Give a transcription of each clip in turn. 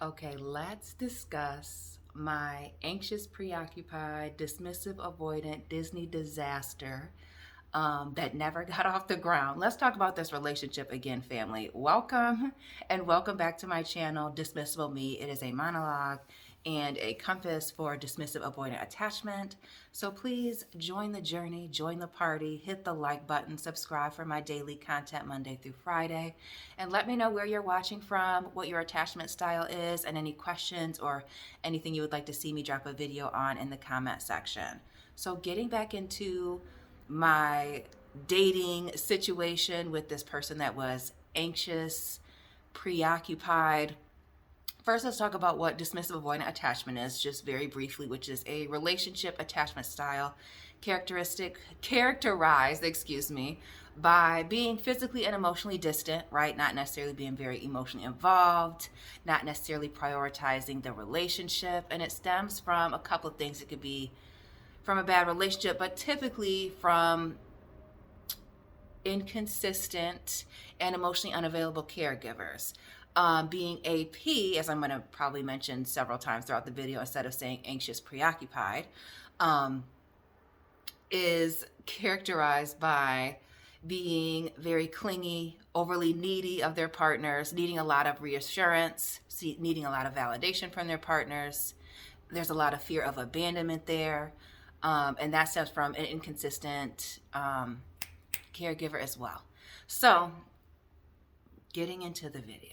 Okay, let's discuss my anxious, preoccupied, dismissive, avoidant Disney disaster that never got off the ground. Let's talk about this relationship again, family. Welcome and welcome back to my channel, Dismissible Me. It is a monologue and a compass for dismissive avoidant attachment. So please join the journey, join the party, hit the like button, subscribe for my daily content Monday through Friday, and let me know where you're watching from, what your attachment style is, and any questions or anything you would like to see me drop a video on in the comment section. So getting back into my dating situation with this person that was anxious, preoccupied. First, let's talk about what dismissive avoidant attachment is, just very briefly, which is a relationship attachment style characterized, by being physically and emotionally distant, right? Not necessarily being very emotionally involved, not necessarily prioritizing the relationship, and it stems from a couple of things. It could be from a bad relationship, but typically from inconsistent and emotionally unavailable caregivers. Being AP, as I'm going to probably mention several times throughout the video instead of saying anxious preoccupied, is characterized by being very clingy, overly needy of their partners, needing a lot of reassurance, needing a lot of validation from their partners. There's a lot of fear of abandonment there. And that stems from an inconsistent caregiver as well. So, getting into the video.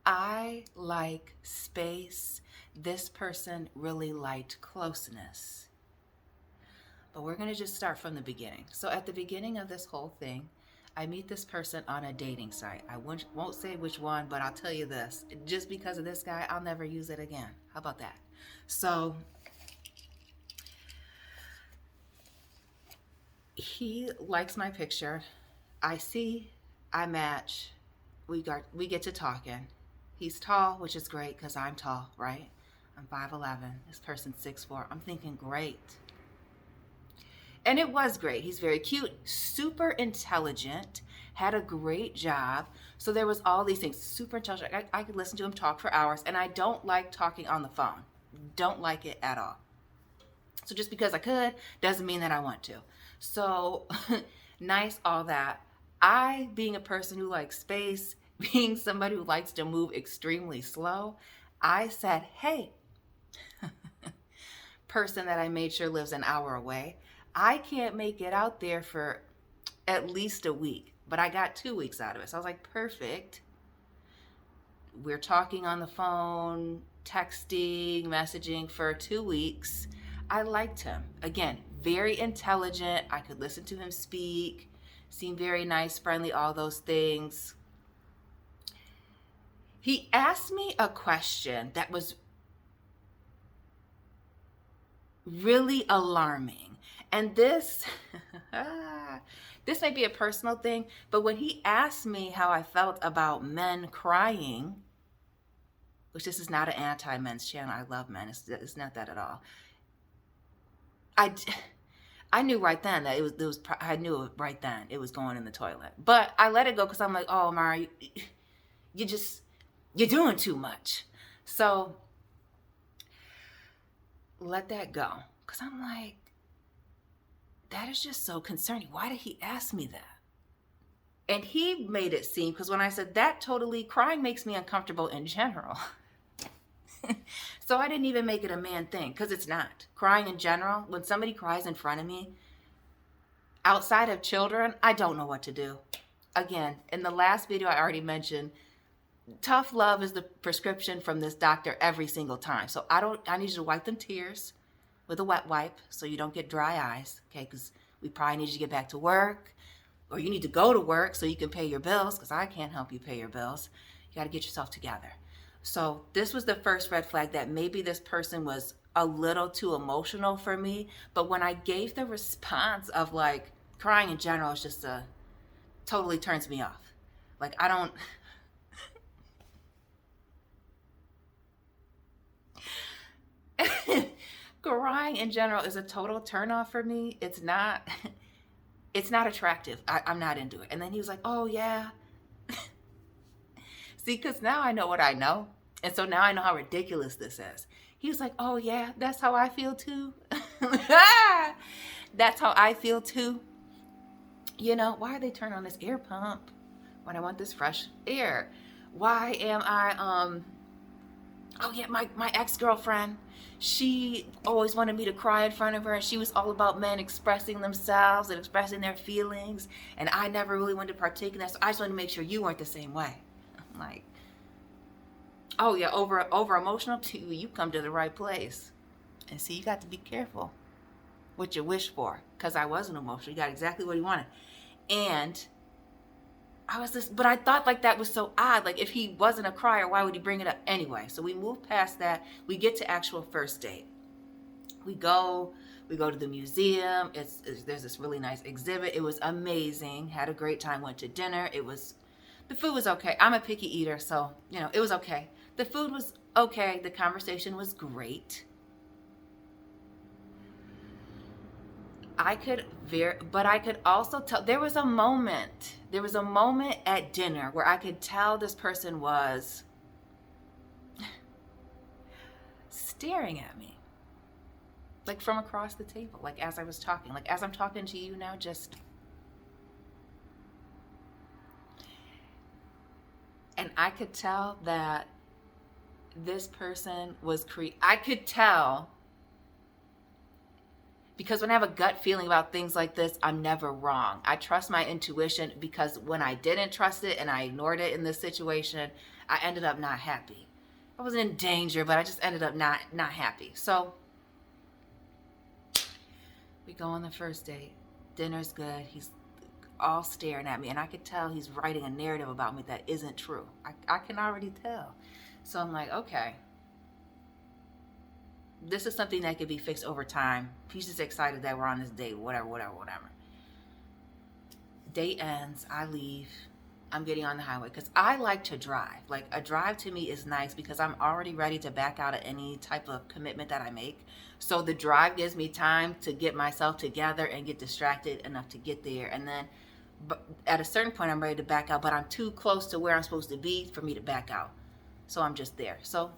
I like space. This person really liked closeness. But we're going to just start from the beginning. So at the beginning of this whole thing, I meet this person on a dating site. I won't say which one, but I'll tell you this. Just because of this guy, I'll never use it again. How about that? So he likes my picture. I match. We get to talking. He's tall, which is great because I'm tall, right? I'm 5'11". This person's 6'4". I'm thinking great. And it was great. He's very cute, super intelligent, had a great job. So there was all these things, super intelligent. I could listen to him talk for hours, and I don't like talking on the phone. Don't like it at all. So just because I could doesn't mean that I want to. So nice, all that. I, being a person who likes space, being somebody who likes to move extremely slow, I said, hey, person that I made sure lives an hour away, I can't make it out there for at least a week, but I got 2 weeks out of it. So I was like, perfect. We're talking on the phone, texting, messaging for 2 weeks. I liked him. Again, very intelligent. I could listen to him speak, seemed very nice, friendly, all those things. He asked me a question that was really alarming. And this may be a personal thing, but when he asked me how I felt about men crying, which this is not an anti-men's channel. I love men. It's not that at all. I knew right then that I knew right then it was going in the toilet. But I let it go because I'm like, oh, Mara, you're doing too much. So let that go. Because I'm like, that is just so concerning. Why did he ask me that? And he made it seem, because when I said that, crying makes me uncomfortable in general. So I didn't even make it a man thing, because it's not. Crying in general, when somebody cries in front of me, outside of children, I don't know what to do. Again, in the last video I already mentioned, tough love is the prescription from this doctor every single time. So I need you to wipe them tears with a wet wipe so you don't get dry eyes, okay? Because we probably need you to get back to work, or you need to go to work so you can pay your bills, because I can't help you pay your bills. You got to get yourself together. So this was the first red flag that maybe this person was a little too emotional for me. But when I gave the response of like crying in general, it's just totally turns me off. Like I don't. Crying in general is a total turn off for me. It's not attractive. I'm not into it. And then he was like, oh yeah. See, because now I know what I know. And so now I know how ridiculous this is. He was like, oh yeah, that's how I feel too. That's how I feel too. You know, why are they turning on this air pump when I want this fresh air? Why am I, oh yeah, my ex-girlfriend, she always wanted me to cry in front of her, and she was all about men expressing themselves and expressing their feelings, and I never really wanted to partake in that, so I just wanted to make sure you weren't the same way. I'm like, oh yeah, over emotional too, you come to the right place. And see, you got to be careful what you wish for, because I wasn't emotional. You got exactly what he wanted. And I was just, but I thought like that was so odd. Like if he wasn't a crier, why would he bring it up anyway? So we move past that. We get to actual first date. We go to the museum. There's this really nice exhibit. It was amazing. Had a great time. Went to dinner. The food was okay. I'm a picky eater, so it was okay. The food was okay. The conversation was great. But I could also tell there was a moment at dinner where I could tell this person was staring at me, like from across the table, like as I was talking, like as I'm talking to you now, and I could tell that this person was I could tell. Because when I have a gut feeling about things like this, I'm never wrong. I trust my intuition, because when I didn't trust it and I ignored it in this situation, I ended up not happy. I wasn't in danger, but I just ended up not happy. So we go on the first date. Dinner's good. He's all staring at me, and I could tell he's writing a narrative about me that isn't true. I can already tell. So I'm like, okay. This is something that could be fixed over time. He's just excited that we're on this date, whatever. Date ends, I leave. I'm getting on the highway because I like to drive. Like a drive to me is nice because I'm already ready to back out of any type of commitment that I make. So the drive gives me time to get myself together and get distracted enough to get there. And then at a certain point, I'm ready to back out, but I'm too close to where I'm supposed to be for me to back out. So I'm just there. So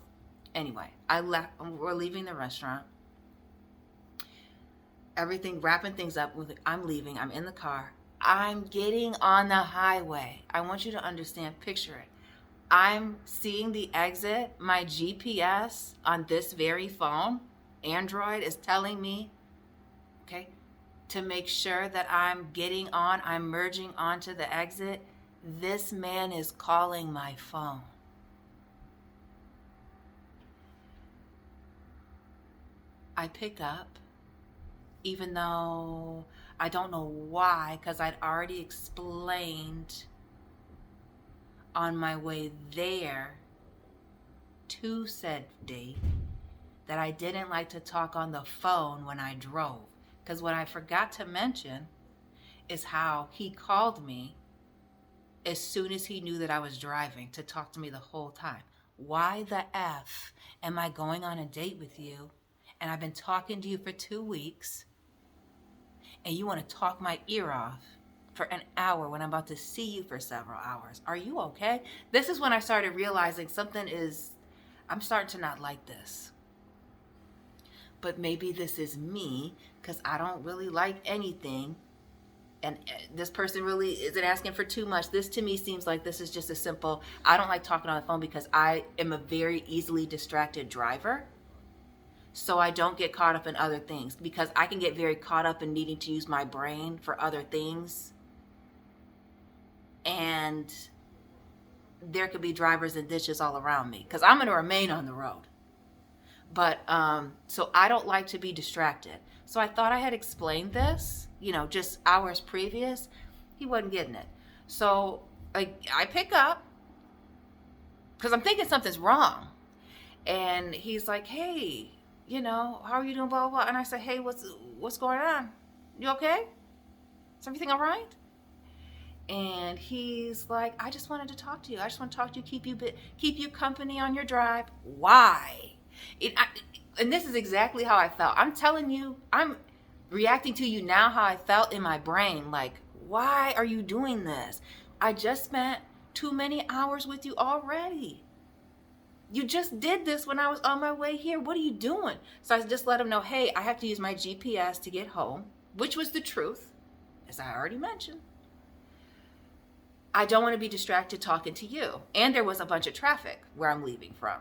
anyway, I left. We're leaving the restaurant. Everything, wrapping things up. I'm leaving. I'm in the car. I'm getting on the highway. I want you to understand, picture it. I'm seeing the exit. My GPS on this very phone, Android, is telling me, okay, to make sure that I'm merging onto the exit. This man is calling my phone. I pick up, even though I don't know why, because I'd already explained on my way there to said date that I didn't like to talk on the phone when I drove. Because what I forgot to mention is how he called me as soon as he knew that I was driving to talk to me the whole time. Why the F am I going on a date with you? And I've been talking to you for 2 weeks, and you want to talk my ear off for an hour when I'm about to see you for several hours. Are you okay? This is when I started realizing I'm starting to not like this. But maybe this is me, because I don't really like anything. And this person really isn't asking for too much. This to me seems like this is just a simple, I don't like talking on the phone because I am a very easily distracted driver. So I don't get caught up in other things, because I can get very caught up in needing to use my brain for other things. And there could be drivers and ditches all around me, because I'm going to remain on the road. But so I don't like to be distracted. So I thought I had explained this, just hours previous. He wasn't getting it. So I pick up because I'm thinking something's wrong. And he's like, hey, how are you doing, blah, blah, blah. And I said, hey, what's going on? You okay? Is everything all right? And he's like, I just wanted to talk to you. I just want to talk to you, keep you company on your drive. Why? And this is exactly how I felt. I'm telling you, I'm reacting to you now how I felt in my brain. Like, why are you doing this? I just spent too many hours with you already. You just did this when I was on my way here. What are you doing? So I just let him know, hey, I have to use my GPS to get home, which was the truth, as I already mentioned. I don't want to be distracted talking to you. And there was a bunch of traffic where I'm leaving from,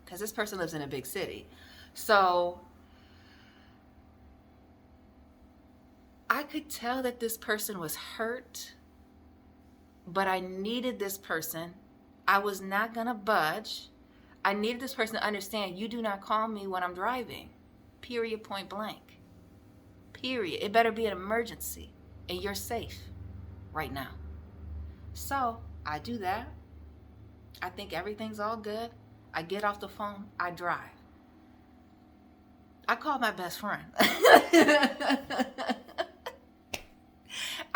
because this person lives in a big city. So I could tell that this person was hurt, but I needed this person. I was not going to budge. I needed this person to understand, you do not call me when I'm driving. Period, point blank. Period. It better be an emergency, and you're safe right now. So I do that. I think everything's all good. I get off the phone. I drive. I call my best friend.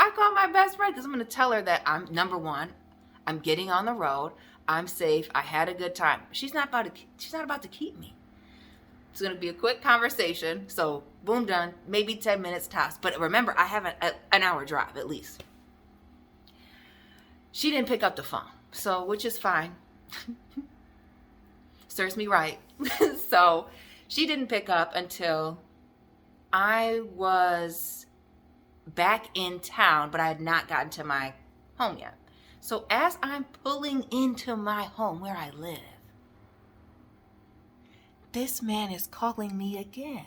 I call my best friend because I'm going to tell her that I'm, number one, I'm getting on the road. I'm safe. I had a good time. She's not about to keep me. It's going to be a quick conversation. So boom, done. Maybe 10 minutes tops. But remember, I have an hour drive at least. She didn't pick up the phone. So, which is fine. Serves me right. So she didn't pick up until I was back in town, but I had not gotten to my home yet. So as I'm pulling into my home where I live, this man is calling me again.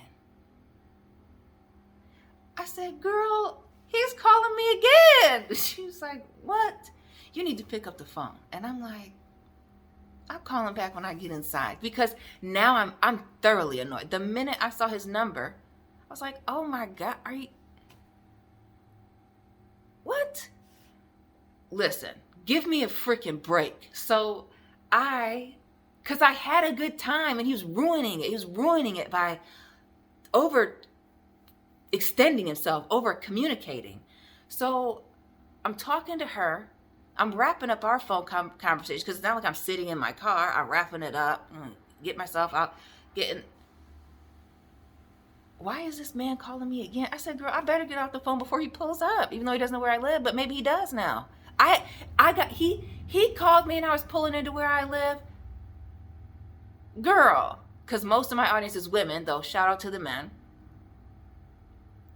I said, girl, he's calling me again. She was like, what? You need to pick up the phone. And I'm like, I'll call him back when I get inside, because now I'm thoroughly annoyed. The minute I saw his number, I was like, oh my God, are you, what? Listen, give me a freaking break. So because I had a good time and he was ruining it. He was ruining it by over extending himself, over communicating. So I'm talking to her. I'm wrapping up our phone conversation, because it's not like I'm sitting in my car. I'm wrapping it up, get myself out, why is this man calling me again? I said, girl, I better get off the phone before he pulls up, even though he doesn't know where I live, but maybe he does now. He called me and I was pulling into where I live. Girl, because most of my audience is women, though, shout out to the men.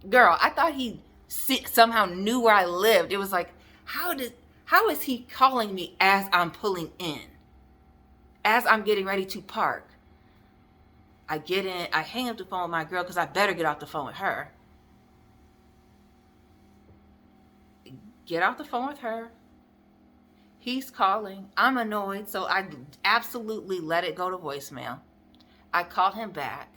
Girl, I thought he somehow knew where I lived. It was like, how is he calling me as I'm pulling in? As I'm getting ready to park. I get in, I hang up the phone with my girl because I better get off the phone with her. Get off the phone with her. He's calling. I'm annoyed, so I absolutely let it go to voicemail. I call him back.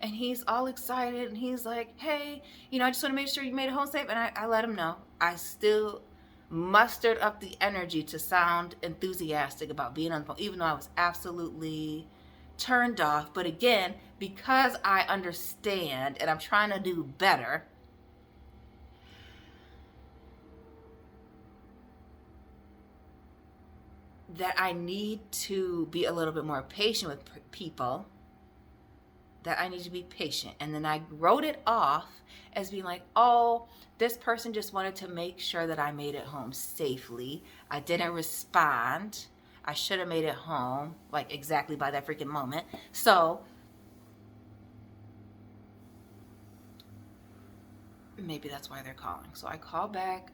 And he's all excited, and he's like, hey, I just want to make sure you made it home safe. And I let him know. I still mustered up the energy to sound enthusiastic about being on the phone, even though I was absolutely turned off. But again, because I understand and I'm trying to do better, that I need to be a little bit more patient with people, that I need to be patient. And then I wrote it off as being like, oh, this person just wanted to make sure that I made it home safely. I didn't respond. I should have made it home, like exactly by that freaking moment. So maybe that's why they're calling. So I call back.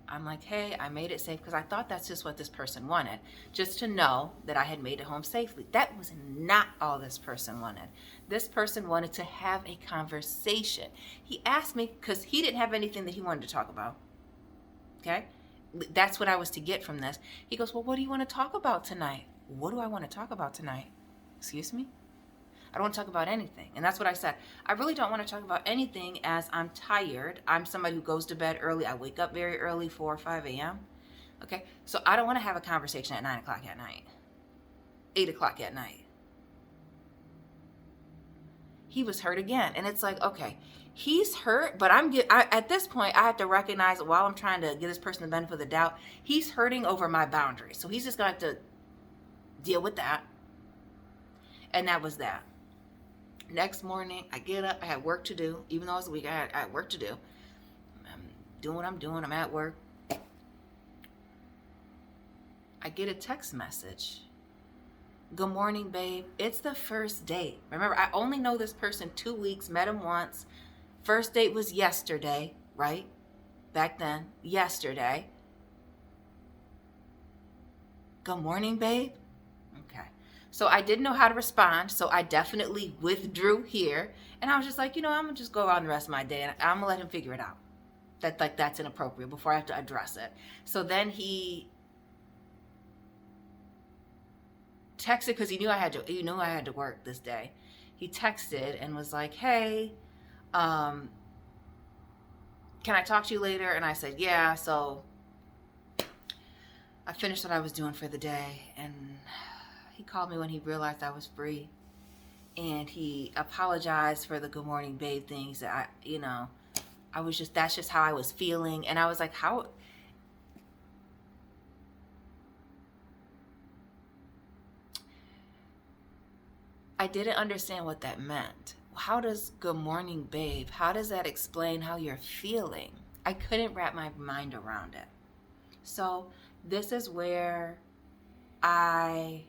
I'm like, hey, I made it safe, because I thought that's just what this person wanted, just to know that I had made it home safely. That was not all this person wanted. This person wanted to have a conversation. He asked me, because he didn't have anything that he wanted to talk about. Okay? That's what I was to get from this. He goes, well, what do you want to talk about tonight? What do I want to talk about tonight? Excuse me? I don't want to talk about anything. And that's what I said. I really don't want to talk about anything, as I'm tired. I'm somebody who goes to bed early. I wake up very early, 4 or 5 a.m. Okay? So I don't want to have a conversation at 9 o'clock at night, 8 o'clock at night. He was hurt again. And it's like, okay, he's hurt, but at this point, I have to recognize that while I'm trying to give this person the benefit of the doubt, he's hurting over my boundaries. So he's just going to have to deal with that. And that was that. Next morning, I get up. I had work to do. Even though it was a week, I had work to do. I'm doing what I'm doing. I'm at work. I get a text message. Good morning, babe. It's the first date. Remember, I only know this person 2 weeks, met him once. First date was yesterday, right? Back then, yesterday. Good morning, babe. Okay. So I didn't know how to respond, so I definitely withdrew here. And I was just like, I'm going to just go on the rest of my day, and I'm going to let him figure it out. That's inappropriate before I have to address it. So then he texted, because he knew I had to work this day. He texted and was like, hey, can I talk to you later? And I said, yeah. So I finished what I was doing for the day, and he called me when he realized I was free, and he apologized for the good morning babe things that that's just how I was feeling. And I was like, how? I didn't understand what that meant. How does good morning babe, how does that explain how you're feeling? I couldn't wrap my mind around it. So this is where I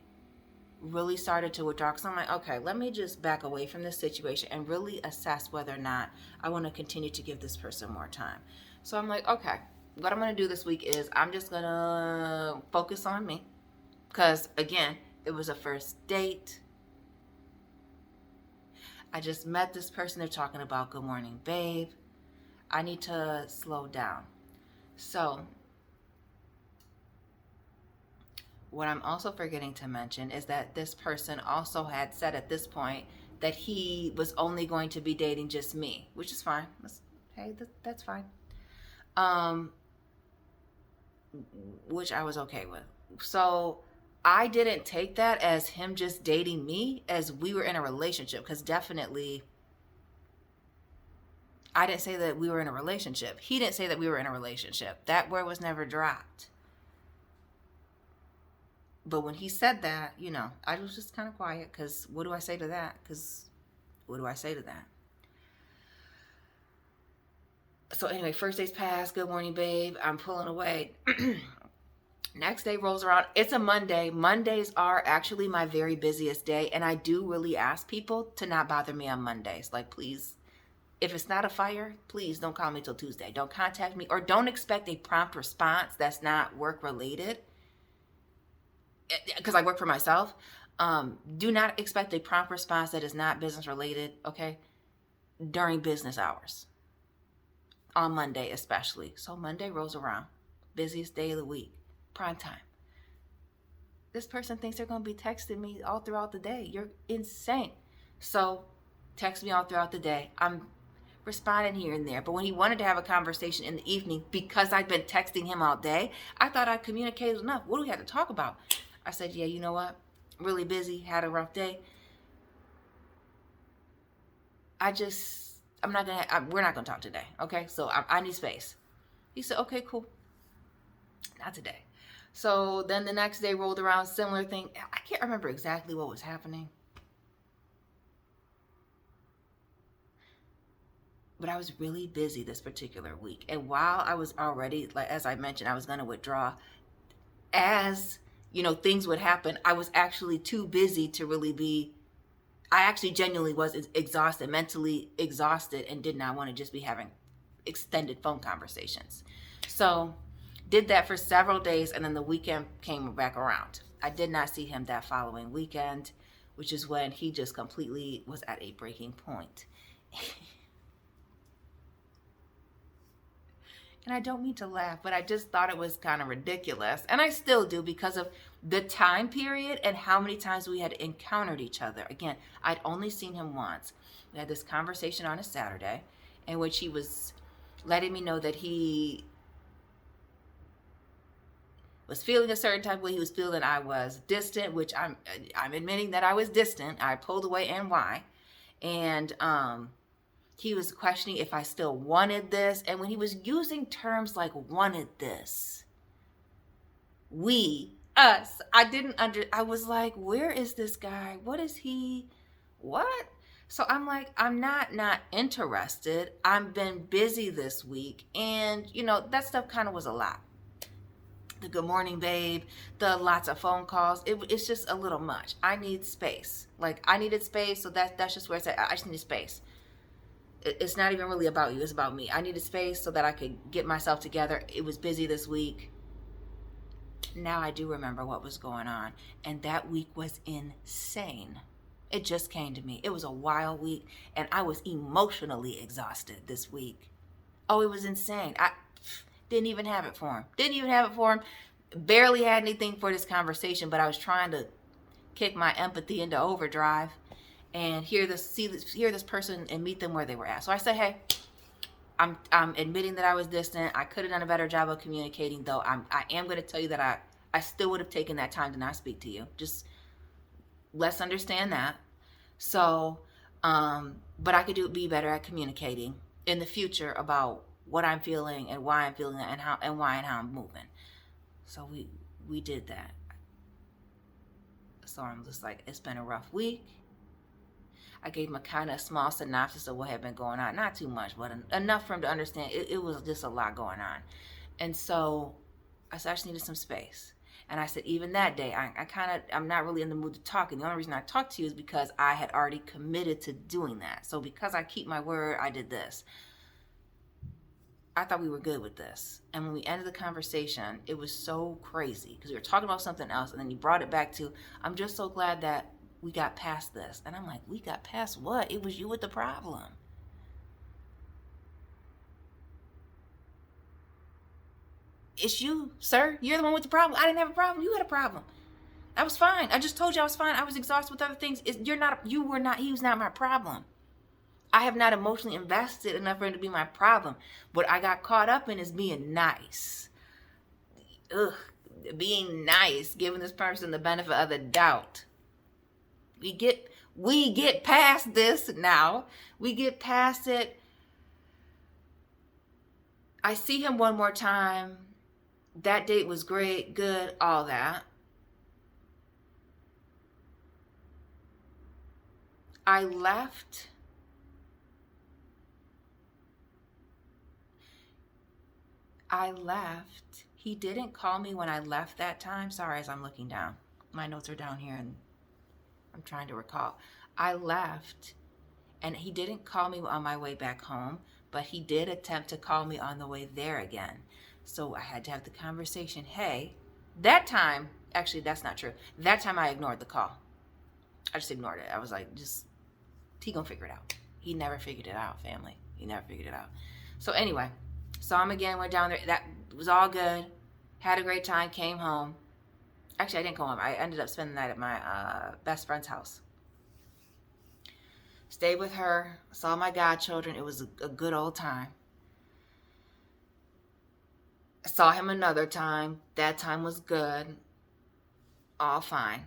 really started to withdraw, because I'm like, okay, let me just back away from this situation and really assess whether or not I want to continue to give this person more time. So I'm like, okay, what I'm going to do this week is I'm just going to focus on me, because again, it was a first date. I just met this person. They're talking about good morning babe. I need to slow down. So what I'm also forgetting to mention is that this person also had said at this point that he was only going to be dating just me, which is fine. That's fine. Which I was okay with. So I didn't take that as him just dating me, as we were in a relationship, because definitely I didn't say that we were in a relationship. He didn't say that we were in a relationship. That word was never dropped. But when he said that, I was just kind of quiet, because what do I say to that? So anyway, first day's passed. Good morning, babe. I'm pulling away. Next day rolls around. It's a Monday. Mondays are actually my very busiest day. And I do really ask people to not bother me on Mondays. Like, please, if it's not a fire, please don't call me till Tuesday. Don't contact me, or don't expect a prompt response that's not work related. Because I work for myself. Do not expect a prompt response that is not business related, okay? During business hours. On Monday especially. So Monday rolls around. Busiest day of the week. Prime time. This person thinks they're going to be texting me all throughout the day. You're insane. So text me all throughout the day. I'm responding here and there. But when he wanted to have a conversation in the evening, because I'd been texting him all day, I thought I communicated enough. What do we have to talk about? I said, yeah, you know what? Really busy. Had a rough day. we're not going to talk today. Okay. So I need space. He said, okay, cool. Not today. So then the next day rolled around, similar thing. I can't remember exactly what was happening. But I was really busy this particular week. And while I was already, like as I mentioned, I was going to withdraw, as things would happen, I was actually too busy to really be, I actually genuinely was exhausted, mentally exhausted, and did not want to just be having extended phone conversations. So did that for several days, and then the weekend came back around. I did not see him that following weekend, which is when he just completely was at a breaking point. And I don't mean to laugh, but I just thought it was kind of ridiculous. And I still do, because of the time period and how many times we had encountered each other. Again, I'd only seen him once. We had this conversation on a Saturday in which he was letting me know that he was feeling a certain type of way. He was feeling I was distant, which I'm admitting that I was distant. I pulled away, and why. And he was questioning if I still wanted this. And when he was using terms like wanted this, we, us, I was like, where is this guy? What is he? What? So I'm like, I'm not interested. I've been busy this week. And, that stuff kind of was a lot. the good morning babe, the lots of phone calls. It's just a little much. I need space. Like, I needed space, so that's just where I said I just need space. It's not even really about you. It's about me. I needed space so that I could get myself together. It was busy this week. Now I do remember what was going on. And that week was insane. It just came to me. It was a wild week, and I was emotionally exhausted this week. Oh, it was insane. I didn't even have it for him. Barely had anything for this conversation, but I was trying to kick my empathy into overdrive and hear this person and meet them where they were at. So I said, hey, I'm admitting that I was distant. I could have done a better job of communicating, though. I am going to tell you that I still would have taken that time to not speak to you. Just let's understand that. So, but I could be better at communicating in the future about what I'm feeling and why I'm feeling it and how I'm moving. So we did that. So I'm just like, it's been a rough week. I gave him a kind of small synopsis of what had been going on. Not too much, but enough for him to understand it was just a lot going on. And so I said, I just needed some space. And I said, even that day, I'm not really in the mood to talk. And the only reason I talked to you is because I had already committed to doing that. So because I keep my word, I did this. I thought we were good with this. And when we ended the conversation, it was so crazy because we were talking about something else. And then you brought it back to, I'm just so glad that we got past this. And I'm like, we got past what? It was you with the problem. It's you, sir. You're the one with the problem. I didn't have a problem. You had a problem. I was fine. I just told you I was fine. I was exhausted with other things. He was not my problem. I have not emotionally invested enough for him to be my problem. What I got caught up in is being nice. Being nice, giving this person the benefit of the doubt. We get past this now. We get past it. I see him one more time. That date was great, good, all that. I left. He didn't call me when I left that time. Sorry, as I'm looking down. My notes are down here and I'm trying to recall. I left and he didn't call me on my way back home, but he did attempt to call me on the way there again. So I had to have the conversation. Hey, that time, actually, that's not true. That time I ignored the call. I just ignored it. I was like, he gonna figure it out. He never figured it out, family. He never figured it out. So anyway, saw him again, went down there. That was all good. Had a great time, came home. Actually, I didn't go home. I ended up spending the night at my best friend's house. Stayed with her, saw my godchildren. It was a good old time. I saw him another time. That time was good. All fine.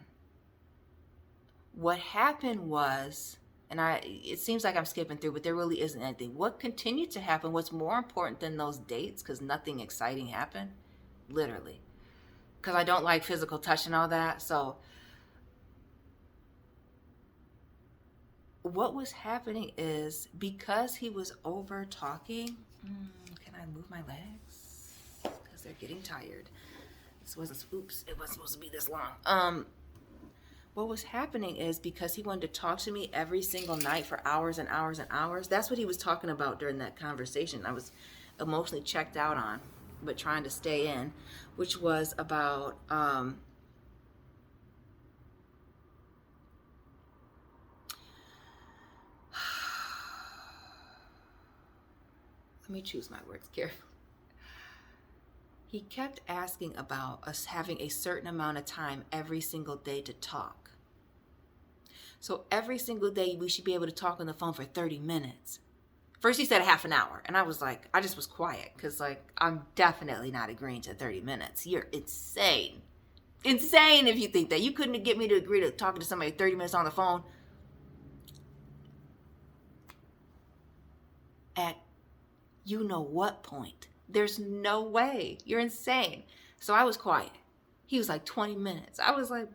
What happened was, and it seems like I'm skipping through, but there really isn't anything. What continued to happen, what's more important than those dates, because nothing exciting happened, literally. Because I don't like physical touch and all that. So what was happening is, because he was over talking, can I move my legs? Because they're getting tired. It wasn't supposed to be this long. What was happening is, because he wanted to talk to me every single night for hours and hours and hours, that's what he was talking about during that conversation. I was emotionally checked out on, but trying to stay in, which was about let me choose my words carefully. He kept asking about us having a certain amount of time every single day to talk. So every single day we should be able to talk on the phone for 30 minutes. First he said a half an hour, and I was like, I just was quiet, because I'm definitely not agreeing to 30 minutes. You're insane. Insane if you think that. You couldn't get me to agree to talking to somebody 30 minutes on the phone. At you know what point. There's no way. You're insane. So I was quiet. He was like 20 minutes. I was like,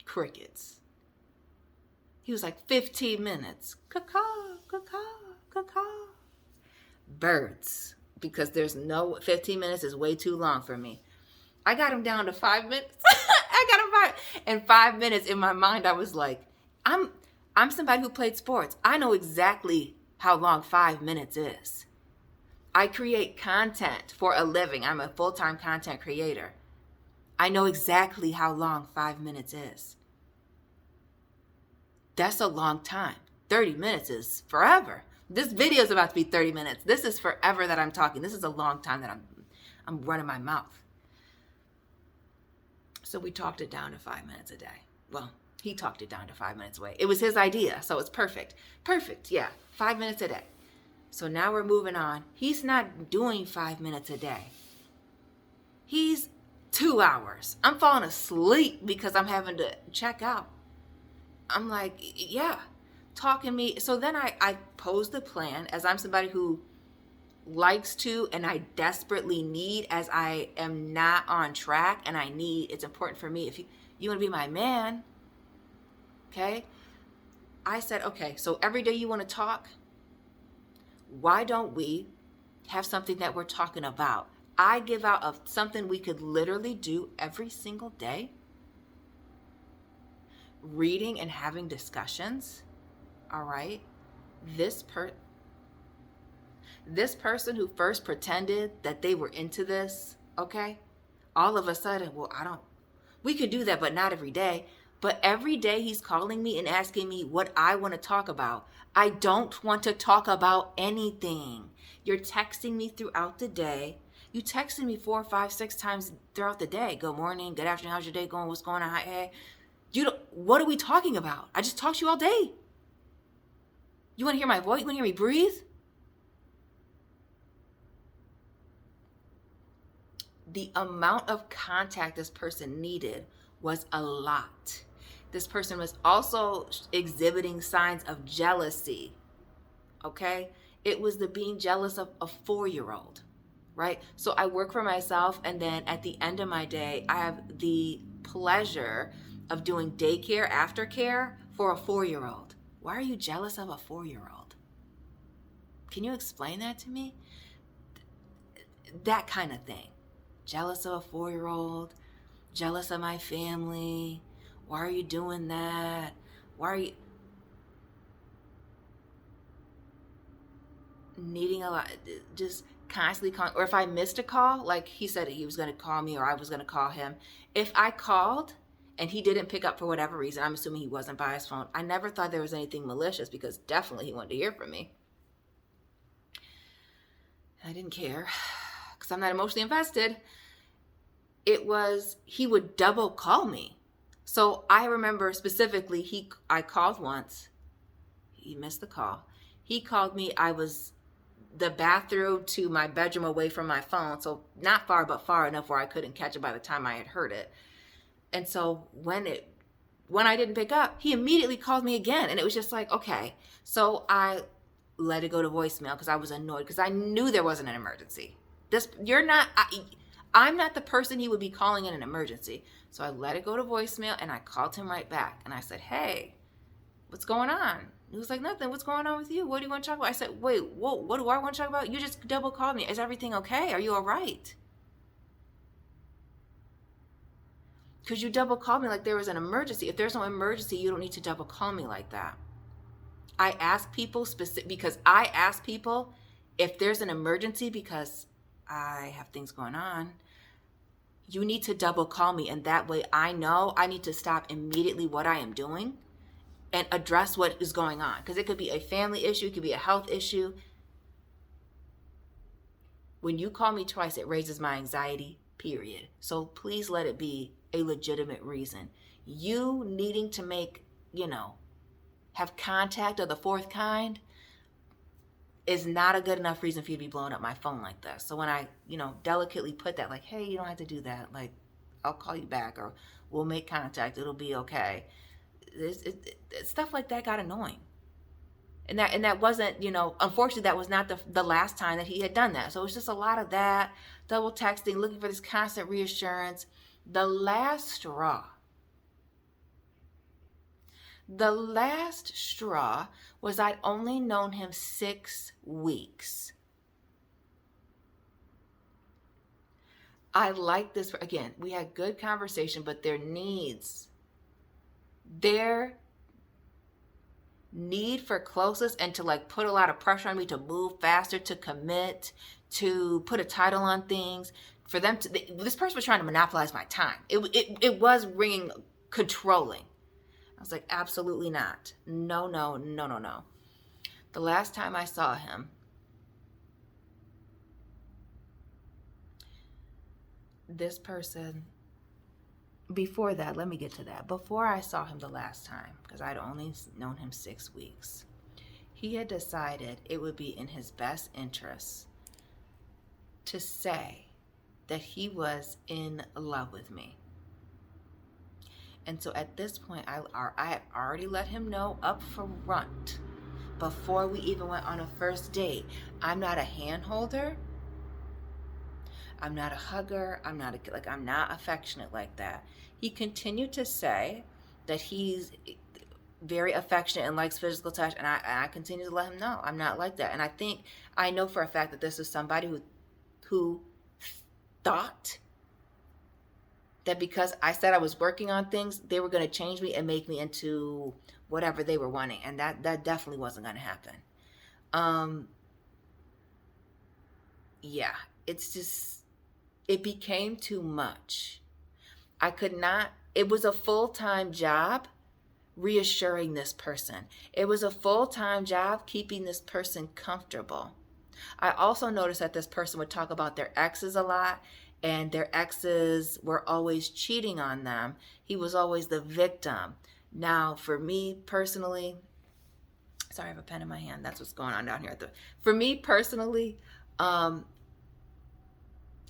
crickets. He was like 15 minutes. Caw-caw, caw-caw, caw-caw. Birds. Because 15 minutes is way too long for me. I got him down to 5 minutes. I got him in 5 minutes. In my mind, I was like, I'm somebody who played sports. I know exactly how long 5 minutes is. I create content for a living. I'm a full-time content creator. I know exactly how long 5 minutes is. That's a long time. 30 minutes is forever. This video is about to be 30 minutes. This is forever that I'm talking. This is a long time that I'm running my mouth. So we talked it down to 5 minutes a day. Well, he talked it down to 5 minutes away. It was his idea, so it's perfect. Perfect, yeah, 5 minutes a day. So now we're moving on. He's not doing 5 minutes a day. He's 2 hours. I'm falling asleep because I'm having to check out. I'm like, yeah, talking me. So then I pose the plan, as I'm somebody who likes to and I desperately need, as I am not on track and it's important for me. If you want to be my man, okay? I said, okay, so every day you want to talk, why don't we have something that we're talking about? I give out of something we could literally do every single day. Reading and having discussions, all right? This person who first pretended that they were into this, okay? All of a sudden, we could do that, but not every day. But every day he's calling me and asking me what I want to talk about. I don't want to talk about anything. You're texting me throughout the day. You texted me 4, 5, 6 times throughout the day. Good morning, good afternoon, how's your day going? What's going on? Hey, what are we talking about? I just talked to you all day. You want to hear my voice? You want to hear me breathe? The amount of contact this person needed was a lot. This person was also exhibiting signs of jealousy, okay? It was the being jealous of a 4-year-old, right? So I work for myself, and then at the end of my day, I have the pleasure of doing daycare, aftercare for a 4-year-old. Why are you jealous of a 4-year-old? Can you explain that to me? That kind of thing. Jealous of a 4-year-old, jealous of my family. Why are you doing that? Why are you needing a lot, just constantly calling? Or if I missed a call, like he said he was going to call me or I was going to call him. If I called and he didn't pick up for whatever reason, I'm assuming he wasn't by his phone. I never thought there was anything malicious because definitely he wanted to hear from me. I didn't care because I'm not emotionally invested. He would double call me. So I remember specifically, I called once. He missed the call. He called me. I was the bathroom to my bedroom away from my phone. So not far, but far enough where I couldn't catch it by the time I had heard it. And so when I didn't pick up, he immediately called me again. And it was just like, okay. So I let it go to voicemail because I was annoyed because I knew there wasn't an emergency. I'm not the person he would be calling in an emergency. So I let it go to voicemail and I called him right back. And I said, hey, what's going on? He was like, nothing. What's going on with you? What do you want to talk about? I said, wait, whoa, what do I want to talk about? You just double called me. Is everything okay? Are you all right? Because you double called me like there was an emergency. If there's no emergency, you don't need to double call me like that. I ask people because I ask people if there's an emergency because I have things going on. You need to double call me, and that way I know I need to stop immediately what I am doing and address what is going on. Because it could be a family issue, it could be a health issue. When you call me twice, it raises my anxiety, period. So please let it be a legitimate reason. You needing to have contact of the fourth kind is not a good enough reason for you to be blowing up my phone like that. So when I, delicately put that, like, hey, you don't have to do that. Like, I'll call you back or we'll make contact. It'll be okay. Stuff like that got annoying. And that wasn't, unfortunately, that was not the last time that he had done that. So it was just a lot of that, double texting, looking for this constant reassurance. The last straw was I'd only known him 6 weeks. I like this. Again, we had good conversation, but their need for closeness and to like put a lot of pressure on me to move faster, to commit, to put a title on things, for them to, this person was trying to monopolize my time. It was ringing controlling. I was like, absolutely not. No, no, no, no, no. The last time I saw him, this person, before that, let me get to that. Before I saw him the last time, because I'd only known him 6 weeks, he had decided it would be in his best interest to say that he was in love with me. And so at this point, I had already let him know up front, before we even went on a first date, I'm not a hand holder. I'm not a hugger. I'm not affectionate like that. He continued to say that he's very affectionate and likes physical touch, and I continue to let him know I'm not like that. And I know for a fact that this is somebody who thought that because I said I was working on things, they were going to change me and make me into whatever they were wanting, and that definitely wasn't going to happen. Yeah, it's just, it became too much. I could not, it was a full-time job reassuring this person. It was a full-time job keeping this person comfortable. I also noticed that this person would talk about their exes a lot, and their exes were always cheating on them. He was always the victim. Now, for me personally, sorry, I have a pen in my hand. That's what's going on down here. For me personally,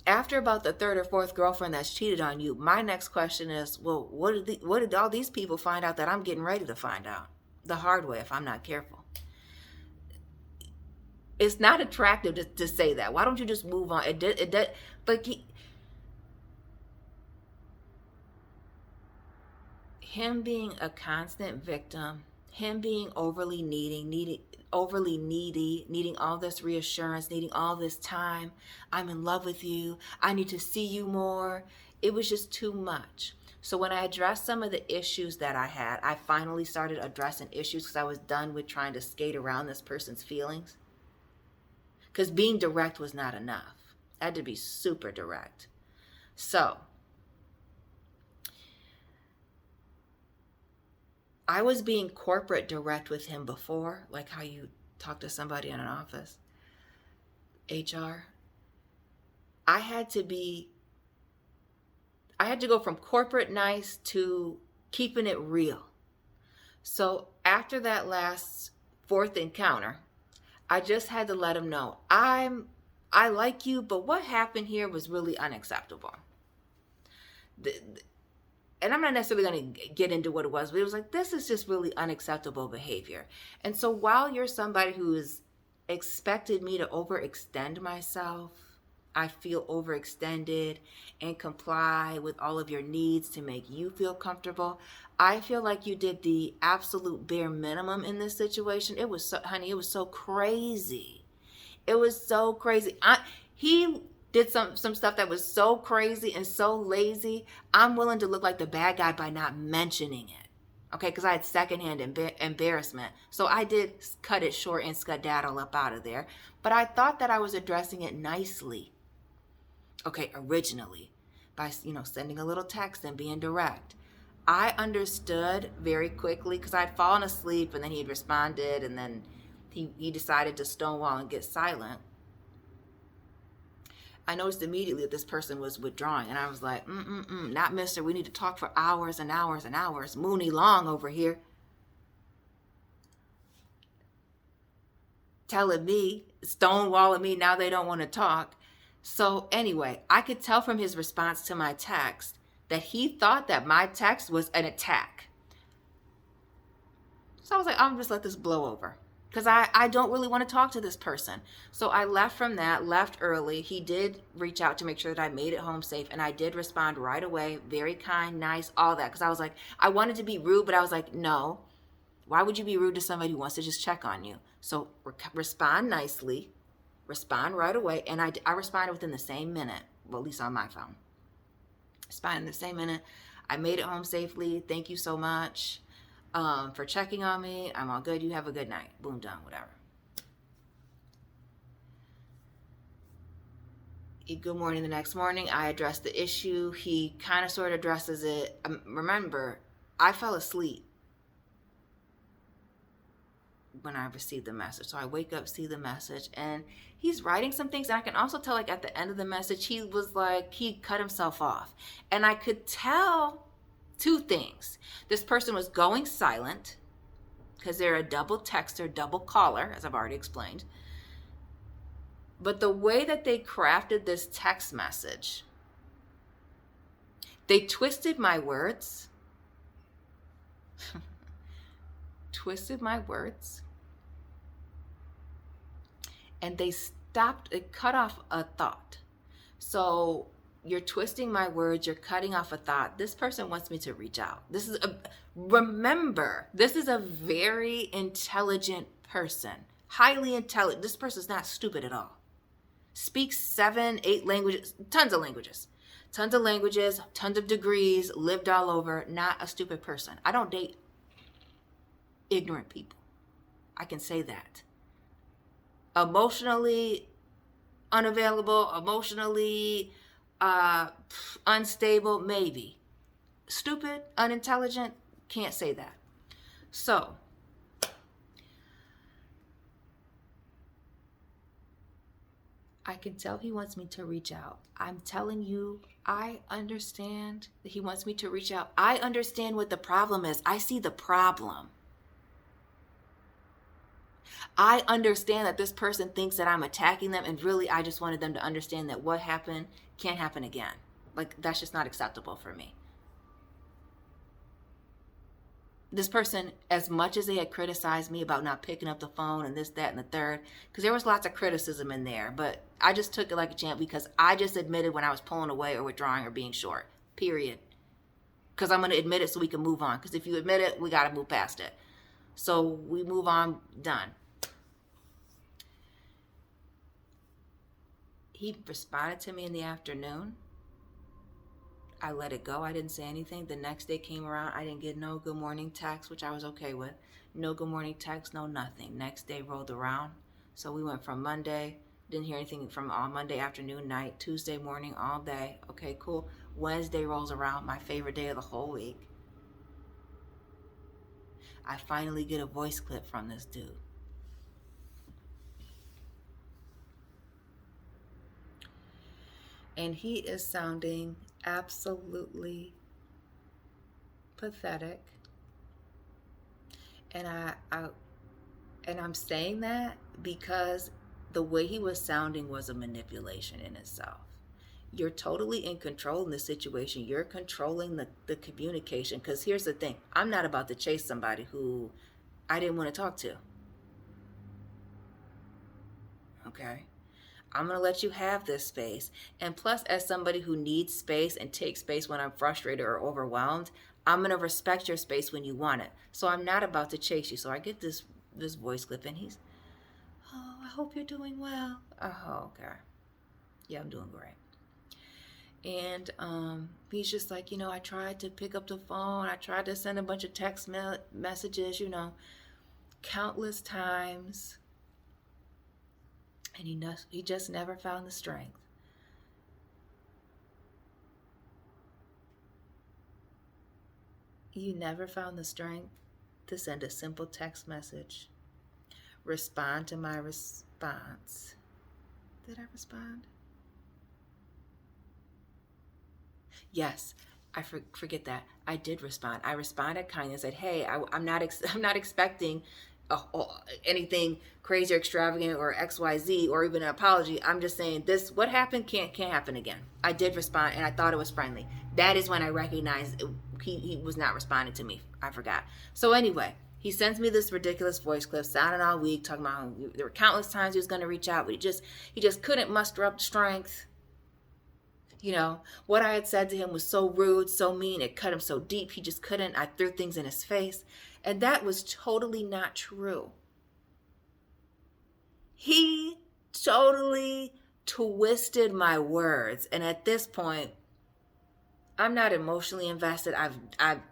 after about the third or fourth girlfriend that's cheated on you, my next question is, well, what did all these people find out that I'm getting ready to find out the hard way if I'm not careful? It's not attractive to say that. Why don't you just move on? But him being a constant victim, him being overly needy, needing all this reassurance, needing all this time. I'm in love with you. I need to see you more. It was just too much. So when I addressed some of the issues that I had, I finally started addressing issues because I was done with trying to skate around this person's feelings. Because being direct was not enough. I had to be super direct. So I was being corporate direct with him before, like how you talk to somebody in an office, HR. I had to go from corporate nice to keeping it real. So after that last fourth encounter, I just had to let him know, I like you, but what happened here was really unacceptable. And I'm not necessarily going to get into what it was, but it was like, this is just really unacceptable behavior. And so while you're somebody who has expected me to overextend myself, I feel overextended and comply with all of your needs to make you feel comfortable, I feel like you did the absolute bare minimum in this situation. It was so, honey, it was so crazy. It was so crazy. He did some stuff that was so crazy and so lazy. I'm willing to look like the bad guy by not mentioning it. Okay, because I had secondhand embarrassment. So I did cut it short and skedaddle up out of there. But I thought that I was addressing it nicely. Okay, originally, by sending a little text and being direct. I understood very quickly because I'd fallen asleep and then he'd responded and then he decided to stonewall and get silent. I noticed immediately that this person was withdrawing, and I was like, not mister, we need to talk for hours and hours and hours. Mooney long over here. Telling me, stonewalling me, now they don't want to talk. So anyway, I could tell from his response to my text that he thought that my text was an attack. So I was like, I'm just let this blow over. Because I don't really want to talk to this person. So I left from that, left early. He did reach out to make sure that I made it home safe. And I did respond right away. Very kind, nice, all that. Because I was like, I wanted to be rude, but I was like, no. Why would you be rude to somebody who wants to just check on you? So respond nicely. Respond right away. And I responded within the same minute. well, at least on my phone. Responded the same minute. I made it home safely. Thank you so much for checking on me. I'm all good. You have a good night. Boom, done, whatever. Good morning the next morning. I addressed the issue. He kind of sort of addresses it. Remember, I fell asleep when I received the message. So I wake up, see the message, and he's writing some things. And I can also tell, like, at the end of the message, he was like, he cut himself off. And I could tell two things. This person was going silent because they're a double texter, double caller, as I've already explained. But the way that they crafted this text message, they twisted my words, and they cut off a thought. So you're twisting my words, you're cutting off a thought. This person wants me to reach out. Remember, this is a very intelligent person, highly intelligent. This person's not stupid at all. Speaks 7, 8 languages, tons of languages, tons of degrees, lived all over, not a stupid person. I don't date ignorant people. I can say that. Emotionally unavailable, emotionally unstable, maybe. Stupid, unintelligent, can't say that. So, I can tell he wants me to reach out. I'm telling you, I understand that he wants me to reach out. I understand what the problem is. I see the problem. I understand that this person thinks that I'm attacking them, and really I just wanted them to understand that what happened can't happen again. Like, that's just not acceptable for me. This person, as much as they had criticized me about not picking up the phone and this, that, and the third, because there was lots of criticism in there, but I just took it like a champ because I just admitted when I was pulling away or withdrawing or being short, period. Because I'm going to admit it so we can move on. Because if you admit it, we got to move past it. So we move on, done. He responded to me in the afternoon. I let it go. I didn't say anything. The next day came around. I didn't get no good morning text, which I was okay with. No good morning text, no nothing. Next day rolled around. So we went from Monday, didn't hear anything from all Monday afternoon, night, Tuesday morning, all day. Okay, cool. Wednesday rolls around, my favorite day of the whole week. I finally get a voice clip from this dude. And he is sounding absolutely pathetic. And I'm saying that because the way he was sounding was a manipulation in itself. You're totally in control in this situation. You're controlling the communication. Because here's the thing. I'm not about to chase somebody who I didn't want to talk to. Okay? I'm going to let you have this space. And plus, as somebody who needs space and takes space when I'm frustrated or overwhelmed, I'm going to respect your space when you want it. So I'm not about to chase you. So I get this voice clip and he's, oh, I hope you're doing well. Oh, okay. Yeah, I'm doing great. And he's just like, I tried to pick up the phone. I tried to send a bunch of text messages, countless times. And he just never found the strength. You never found the strength to send a simple text message. Respond to my response. Did I respond? Yes, I forget that. I did respond. I responded kindly and said, hey, I'm not expecting anything crazy or extravagant or XYZ or even an apology. I'm just saying this, what happened can't happen again. I did respond and I thought it was friendly. That is when I recognized he was not responding to me. I forgot. So anyway, he sends me this ridiculous voice clip, sounding all weak, talking about how there were countless times he was going to reach out, but he just couldn't muster up the strength. What I had said to him was so rude, so mean, it cut him so deep, he just couldn't. I threw things in his face. And that was totally not true. He totally twisted my words. And at this point, I'm not emotionally invested. I've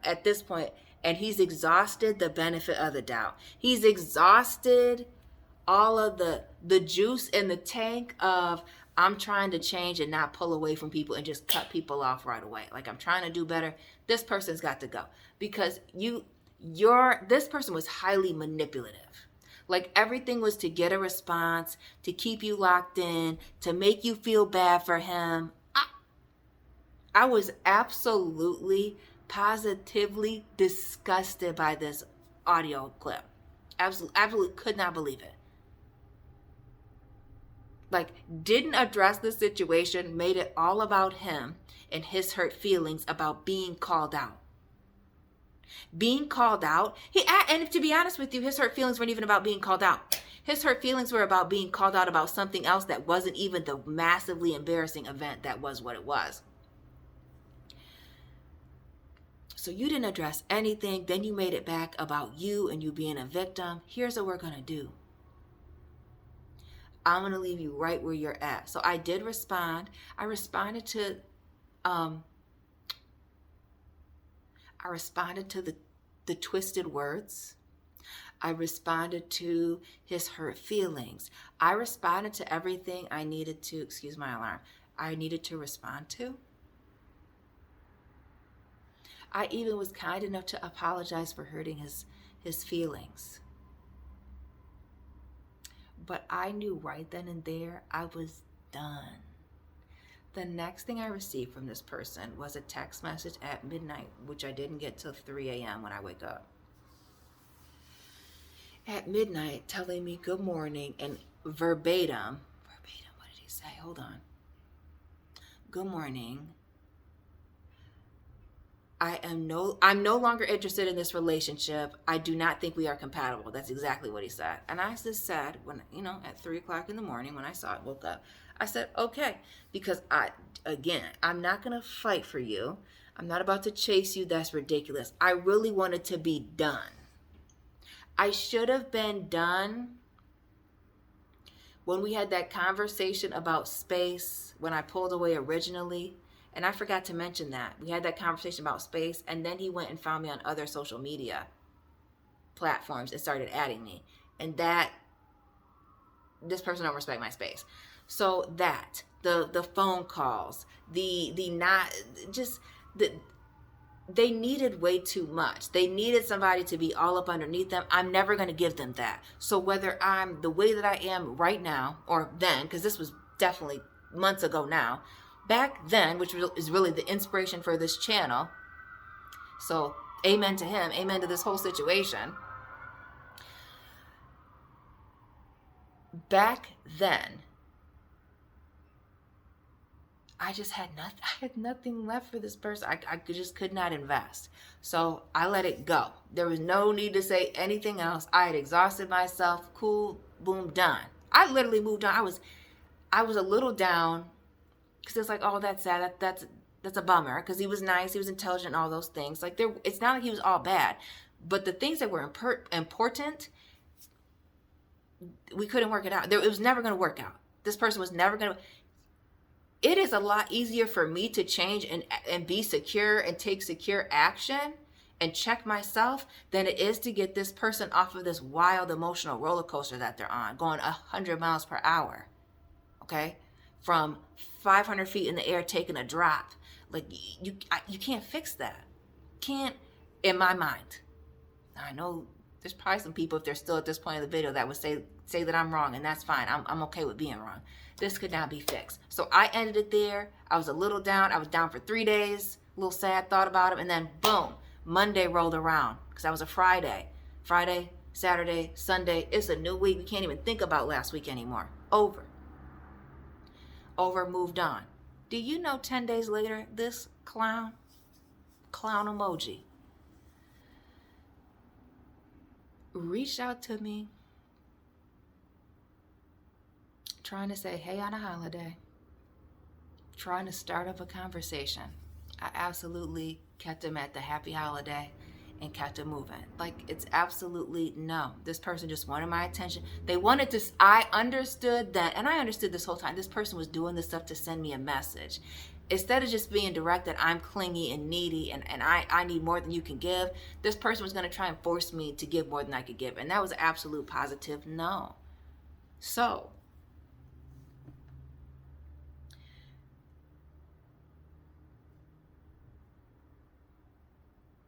at this point, and he's exhausted the benefit of the doubt. He's exhausted all of the juice in the tank of I'm trying to change and not pull away from people and just cut people off right away. Like, I'm trying to do better. This person's got to go because this person was highly manipulative. Like, everything was to get a response, to keep you locked in, to make you feel bad for him. I was absolutely, positively disgusted by this audio clip. Absolutely could not believe it. Like, didn't address the situation, made it all about him and his hurt feelings about being called out. Being called out, and to be honest with you, his hurt feelings weren't even about being called out. His hurt feelings were about being called out about something else that wasn't even the massively embarrassing event that was what it was. So you didn't address anything. Then you made it back about you and you being a victim. Here's what we're going to do. I'm going to leave you right where you're at. So I did respond. I responded to the twisted words. I responded to his hurt feelings. I responded to everything I needed to, excuse my alarm, I needed to respond to. I even was kind enough to apologize for hurting his feelings. But I knew right then and there I was done. The next thing I received from this person was a text message at midnight, which I didn't get till 3 a.m. when I wake up. At midnight, telling me good morning and verbatim, what did he say? Hold on. Good morning. I'm no longer interested in this relationship. I do not think we are compatible. That's exactly what he said. And I just said, when, at 3 o'clock in the morning when I woke up, I said, okay, because I'm not going to fight for you. I'm not about to chase you. That's ridiculous. I really wanted to be done. I should have been done when we had that conversation about space, when I pulled away originally. And I forgot to mention that. We had that conversation about space, and then he went and found me on other social media platforms and started adding me. And this person don't respect my space. So the phone calls, they needed way too much. They needed somebody to be all up underneath them. I'm never going to give them that. So whether I'm the way that I am right now, or then, because this was definitely months ago now, back then, which is really the inspiration for this channel. So amen to him, amen to this whole situation. Back then, I had nothing left for this person. I just could not invest. So I let it go. There was no need to say anything else. I had exhausted myself. Cool, boom, done. I literally moved on. I was a little down. Because it's like, oh, that's sad. That's a bummer. Because he was nice, he was intelligent, and all those things. Like, it's not like he was all bad, but the things that were important, we couldn't work it out. It was never going to work out. This person was never going to. It is a lot easier for me to change and be secure and take secure action and check myself than it is to get this person off of this wild emotional roller coaster that they're on, going 100 miles per hour. Okay. From 500 feet in the air, taking a drop. Like, you can't fix that. Can't, in my mind. I know there's probably some people, if they're still at this point of the video, that would say that I'm wrong, and that's fine. I'm okay with being wrong. This could not be fixed. So I ended it there. I was a little down. I was down for 3 days, a little sad, thought about him, and then boom, Monday rolled around, because that was a Friday. Friday, Saturday, Sunday, it's a new week. We can't even think about last week anymore. Over, moved on. Do you know 10 days later, this clown emoji, reached out to me trying to say, hey, on a holiday, trying to start up a conversation. I absolutely kept him at the happy holiday and kept it moving. Like, it's absolutely no. This person just wanted my attention. They wanted to, I understood that, and I understood this whole time, this person was doing this stuff to send me a message. Instead of just being direct that I'm clingy and needy and I need more than you can give, this person was going to try and force me to give more than I could give. And that was an absolute positive no. So,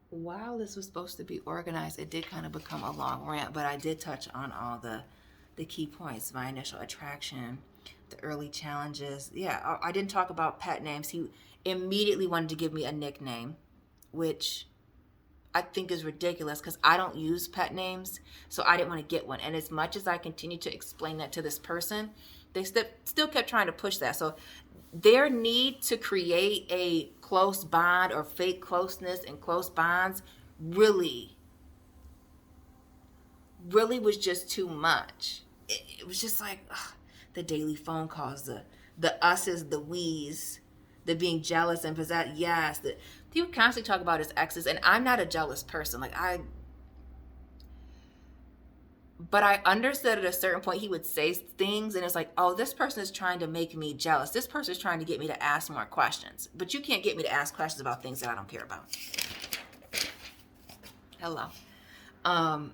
while this was supposed to be organized, it did kind of become a long rant, but I did touch on all the key points: my initial attraction, the early challenges. Yeah, I didn't talk about pet names. He immediately wanted to give me a nickname, which I think is ridiculous because I don't use pet names, so I didn't want to get one. And as much as I continued to explain that to this person, they still kept trying to push that. So their need to create a close bond or fake closeness and close bonds really was just too much. It was just like the daily phone calls, the us's, the we's, the being jealous and possessed. Yes, he would constantly talk about his exes, and I'm not a jealous person. But I understood at a certain point he would say things and it's like, oh, this person is trying to make me jealous. This person is trying to get me to ask more questions. But you can't get me to ask questions about things that I don't care about. Hello. I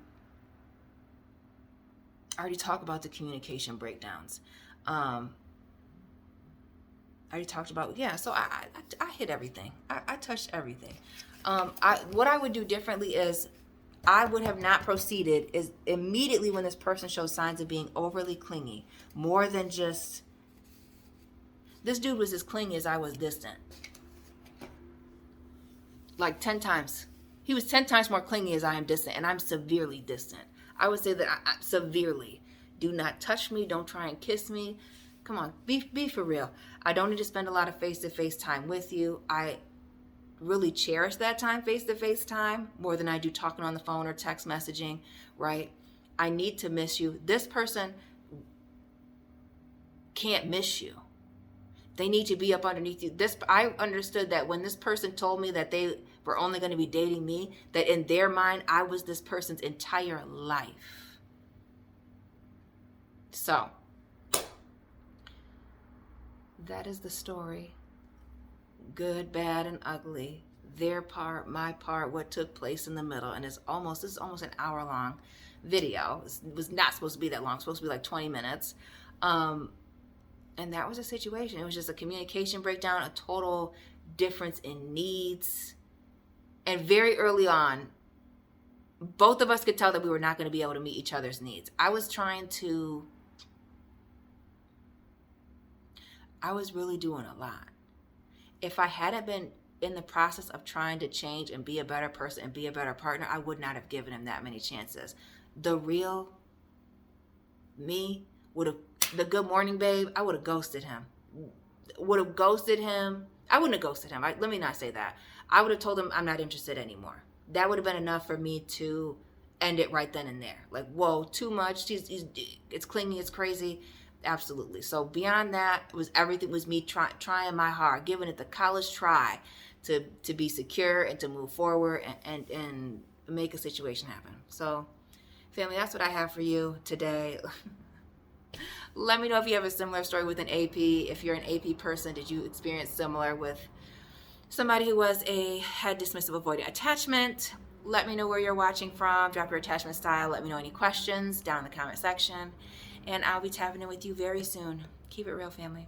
already talked about the communication breakdowns. I already talked about, so I hit everything. I touched everything. What I would do differently is I would have not proceeded is immediately when this person shows signs of being overly clingy, more than just, this dude was as clingy as I was distant. Like 10 times. He was 10 times more clingy as I am distant, and I'm severely distant. I would say that I severely. Do not touch me. Don't try and kiss me. Come on, be for real. I don't need to spend a lot of face-to-face time with you. I really cherish that time, face-to-face time, more than I do talking on the phone or text messaging, right? I need to miss you. This person can't miss you. They need to be up underneath you. I understood that when this person told me that they were only going to be dating me, that in their mind, I was this person's entire life. So, that is the story. Good, bad, and ugly. Their part, my part, what took place in the middle. And this is almost an hour-long video. It was not supposed to be that long. It's supposed to be like 20 minutes. And that was a situation. It was just a communication breakdown, a total difference in needs. And very early on, both of us could tell that we were not going to be able to meet each other's needs. I was really doing a lot. If I hadn't been in the process of trying to change and be a better person and be a better partner, I would not have given him that many chances. The real me would have, the good morning babe, I would have ghosted him. I wouldn't have ghosted him. Let me not say that. I would have told him I'm not interested anymore. That would have been enough for me to end it right then and there. Like, whoa, too much. It's clingy, it's crazy. Absolutely. So beyond that, everything was me trying my hard, giving it the college try to be secure and to move forward and make a situation happen. So, family, that's what I have for you today. Let me know if you have a similar story with an AP. If you're an AP person, did you experience similar with somebody who had dismissive avoidant attachment? Let me know where you're watching from. Drop your attachment style. Let me know any questions down in the comment section. And I'll be tapping in with you very soon. Keep it real, family.